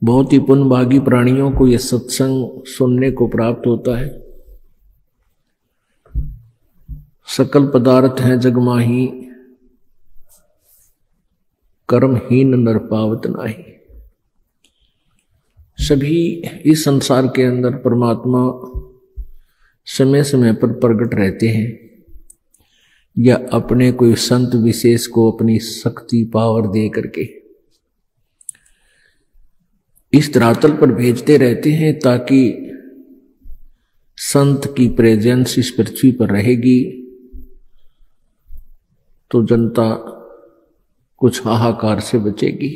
बहुत ही पुण्यभागी प्राणियों को यह सत्संग सुनने को प्राप्त होता है। सकल पदार्थ हैं जगमाही, कर्महीन नर पावत नाही। सभी इस संसार के अंदर परमात्मा समय समय पर प्रकट रहते हैं या अपने कोई संत विशेष को अपनी शक्ति पावर दे करके इस धरातल पर भेजते रहते हैं, ताकि संत की प्रेजेंस इस पृथ्वी पर रहेगी तो जनता कुछ हाहाकार से बचेगी।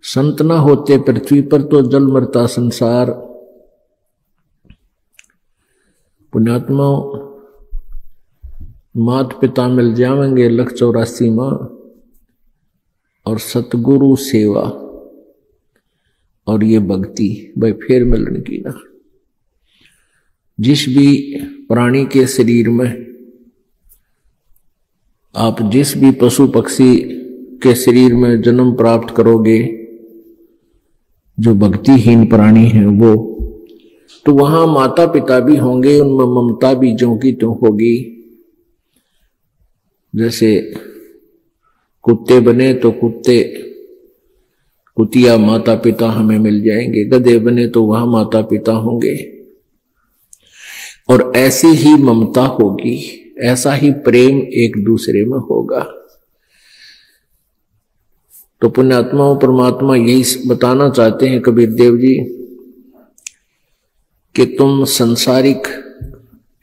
संत न होते पृथ्वी पर तो जल मरता संसार। पुण्यात्मा मात पिता मिल जाएंगे 184 माँ, और सतगुरु सेवा और ये भक्ति भाई फिर मिलन की ना। जिस भी प्राणी के शरीर में आप जिस भी पशु पक्षी के शरीर में जन्म प्राप्त करोगे, जो भक्तिहीन प्राणी है वो, तो वहां माता पिता भी होंगे, उनमें ममता भी ज्यों की त्यों होगी। जैसे कुत्ते बने तो कुतिया माता पिता हमें मिल जाएंगे, गधे बने तो वहां माता पिता होंगे, और ऐसी ही ममता होगी, ऐसा ही प्रेम एक दूसरे में होगा। तो पुण्यात्मा परमात्मा यही बताना चाहते हैं कबीर देव जी कि तुम संसारिक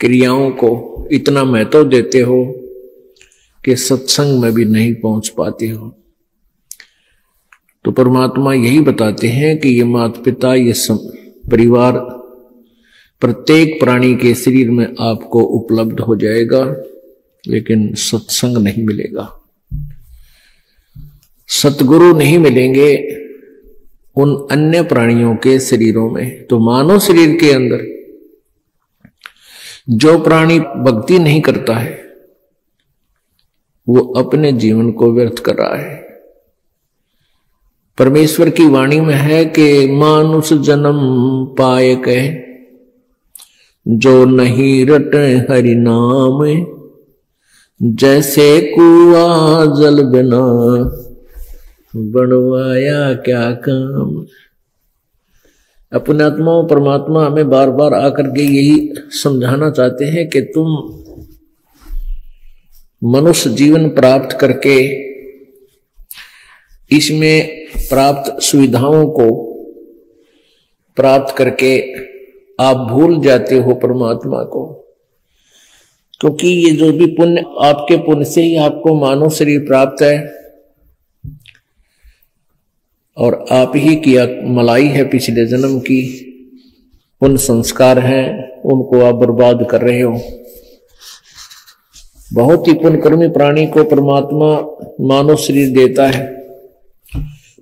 क्रियाओं को इतना महत्व देते हो कि सत्संग में भी नहीं पहुंच पाते हो। तो परमात्मा यही बताते हैं कि ये माता पिता, ये परिवार प्रत्येक प्राणी के शरीर में आपको उपलब्ध हो जाएगा, लेकिन सत्संग नहीं मिलेगा, सतगुरु नहीं मिलेंगे उन अन्य प्राणियों के शरीरों में। तो मानव शरीर के अंदर जो प्राणी भक्ति नहीं करता है वो अपने जीवन को व्यर्थ कर रहा है। परमेश्वर की वाणी में है कि मानुष जन्म पाए कहे जो नहीं रटे हरि नाम, जैसे कुआ जल बिना बनवाया क्या काम। अपने आत्मा परमात्मा हमें बार बार आकर के यही समझाना चाहते हैं कि तुम मनुष्य जीवन प्राप्त करके इसमें प्राप्त सुविधाओं को प्राप्त करके आप भूल जाते हो परमात्मा को, क्योंकि ये जो भी पुण्य, आपके पुण्य से ही आपको मानव शरीर प्राप्त है, और आप ही की मलाई है पिछले जन्म की, पुण्य संस्कार हैं, उनको आप बर्बाद कर रहे हो। बहुत ही पुण्यकर्मी प्राणी को परमात्मा मानव शरीर देता है,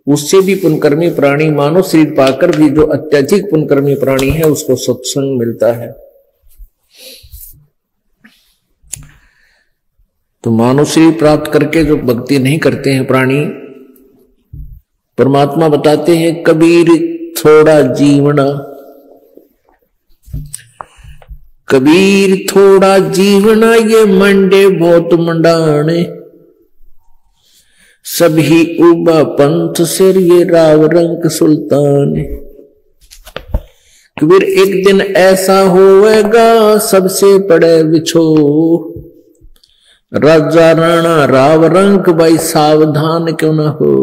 उससे भी पुण्यकर्मी प्राणी मानव शरीर पाकर भी जो अत्यधिक पुण्यकर्मी प्राणी है उसको सत्संग मिलता है। तो मानव शरीर प्राप्त करके जो भक्ति नहीं करते हैं प्राणी, परमात्मा बताते हैं कबीर थोड़ा जीवना, कबीर थोड़ा जीवना ये मंडे बहुत मंडाने, सभी उबा पंथ सिर ये राव रंग सुल्तान। कबीर एक दिन ऐसा होएगा सबसे पड़े बिछो, राजा राणा राव रंग भाई सावधान क्यों ना हो।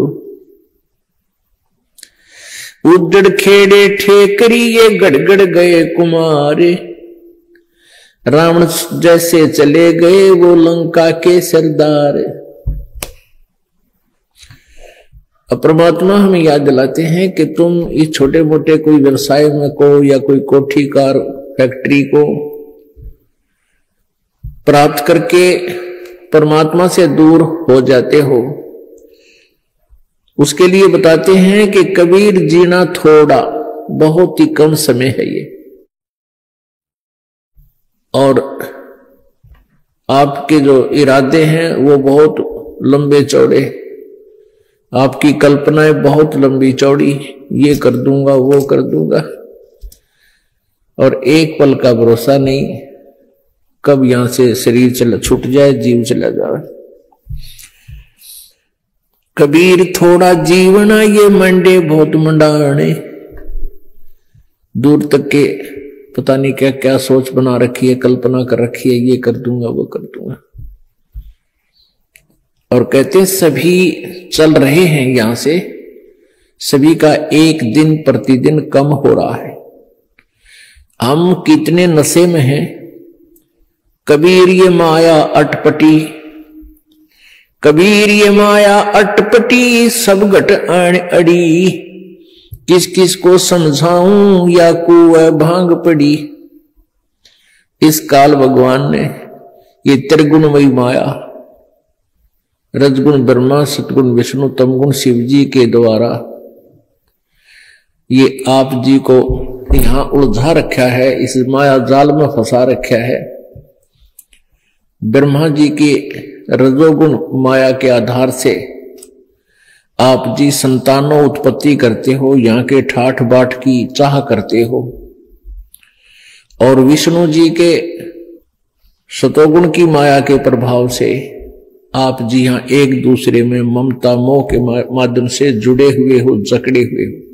उजड़ खेड़े ठेकरी ये गड़गड़ गए कुमारे, रावण जैसे चले गए वो लंका के सरदार। अब परमात्मा हमें याद दिलाते हैं कि तुम इस छोटे मोटे कोई व्यवसाय में को या कोई कोठी कार फैक्ट्री को प्राप्त करके परमात्मा से दूर हो जाते हो। उसके लिए बताते हैं कि कबीर जीना थोड़ा, बहुत ही कम समय है ये, और आपके जो इरादे हैं वो बहुत लंबे चौड़े, आपकी कल्पनाएं बहुत लंबी चौड़ी, ये कर दूंगा वो कर दूंगा, और एक पल का भरोसा नहीं कब यहां से शरीर छूट जाए, जीव चला जाए। कबीर थोड़ा जीवना ये मंडे बहुत मंडाने, दूर तक के पता नहीं क्या क्या सोच बना रखी है, कल्पना कर रखी है, ये कर दूंगा वो कर दूंगा। और कहते सभी चल रहे हैं यहां से, सभी का एक दिन प्रतिदिन कम हो रहा है। हम कितने नशे में हैं। कबीर ये माया अटपटी, कबीर ये माया अटपटी, सब घट आण अड़ी, किस किस को समझाऊं या कुएं भांग पड़ी। इस काल भगवान ने ये त्रिगुणमयी माया, रजगुण ब्रह्मा, सतगुण विष्णु, तमगुण शिव जी के द्वारा ये आप जी को यहां उलझा रखा है, इस माया जाल में फंसा रखा है। ब्रह्मा जी के रजोगुण माया के आधार से आप जी संतानों उत्पत्ति करते हो, यहाँ के ठाठ बाट की चाह करते हो, और विष्णु जी के सतोगुण की माया के प्रभाव से आप जी यहां एक दूसरे में ममता मोह के माध्यम से जुड़े हुए हो, जकड़े हुए हो।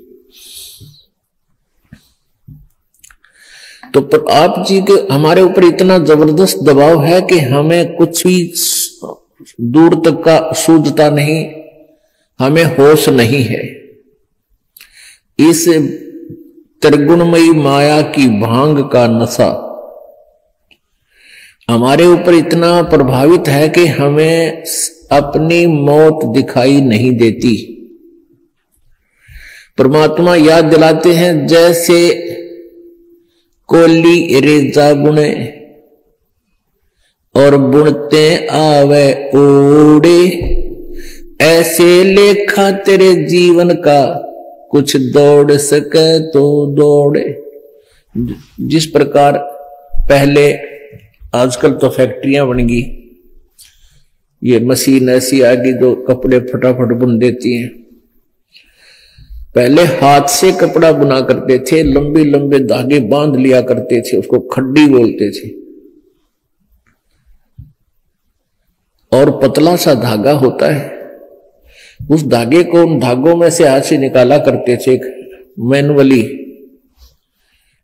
तो पर आप जी के हमारे ऊपर इतना जबरदस्त दबाव है कि हमें कुछ भी दूर तक का सूझता नहीं, हमें होश नहीं है। इस त्रिगुणमयी माया की भांग का नशा हमारे ऊपर इतना प्रभावित है कि हमें अपनी मौत दिखाई नहीं देती। परमात्मा याद दिलाते हैं, जैसे कोली रेजा बुने और बुनते आवे ओड़े, ऐसे लेखा तेरे जीवन का कुछ दौड़ सके तो दौड़े। जिस प्रकार पहले, आजकल तो फैक्ट्रियां बन गई, ये मशीन ऐसी आ गई जो कपड़े फटाफट बुन देती हैं। पहले हाथ से कपड़ा बुना करते थे, लंबे लंबे धागे बांध लिया करते थे, उसको खड्डी बोलते थे, और पतला सा धागा होता है, उस धागे को उन धागों में से हाथ से निकाला करते थे, एक मैनुअली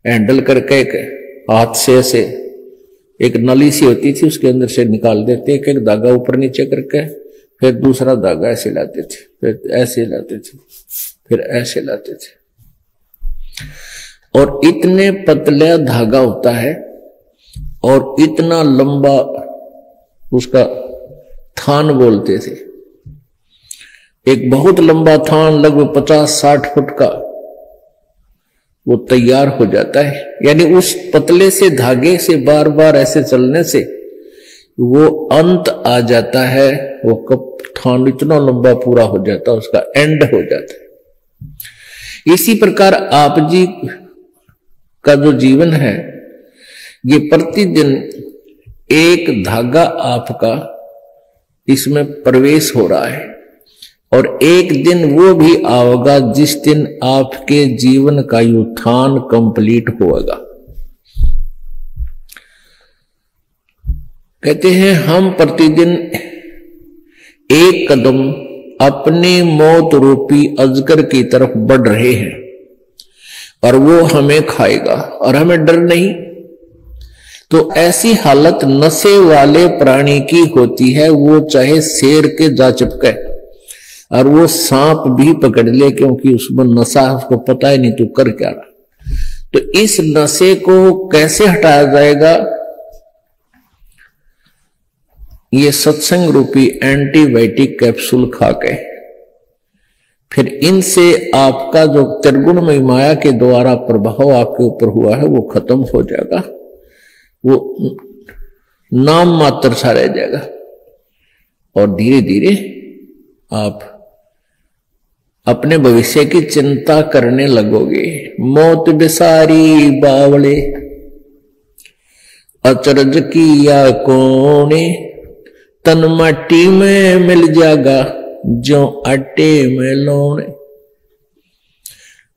हैंडल करके एक हाथ से ऐसे एक नली सी होती थी, उसके अंदर से निकाल देते, एक एक धागा ऊपर नीचे करके, फिर दूसरा धागा ऐसे लाते थे, फिर ऐसे लाते थे, फिर ऐसे लाते थे, और इतने पतला धागा होता है और इतना लंबा उसका थान बोलते थे। एक बहुत लंबा थान लगभग 50-60 फुट का वो तैयार हो जाता है। यानी उस पतले से धागे से बार बार ऐसे चलने से वो अंत आ जाता है, वो कब थान इतना लंबा पूरा हो जाता है, उसका एंड हो जाता है। इसी प्रकार आप जी का जो जीवन है, ये प्रतिदिन एक धागा आपका इसमें प्रवेश हो रहा है, और एक दिन वो भी आएगा जिस दिन आपके जीवन का उत्थान कंप्लीट होगा। कहते हैं हम प्रतिदिन एक कदम अपने मौत रूपी अजगर की तरफ बढ़ रहे हैं, और वो हमें खाएगा और हमें डर नहीं। तो ऐसी हालत नशे वाले प्राणी की होती है, वो चाहे शेर के जा चिपके और वो सांप भी पकड़ ले, क्योंकि उसमें नशा, उसको पता ही नहीं तू कर क्या रहा। तो इस नशे को कैसे हटाया जाएगा? ये सत्संग रूपी एंटीबायोटिक कैप्सूल खा के, फिर इनसे आपका जो त्रिगुणमय माया के द्वारा प्रभाव आपके ऊपर हुआ है वो खत्म हो जाएगा, वो नाम मात्र सा रह जाएगा, और धीरे धीरे आप अपने भविष्य की चिंता करने लगोगे। मौत बिसारी बावले अचरज किया कोने, तन माटी में मिल जाएगा जो आटे में लौण।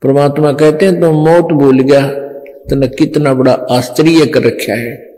परमात्मा कहते हैं तो मौत भूल गया, तने कितना बड़ा आश्चर्य कर रखा है।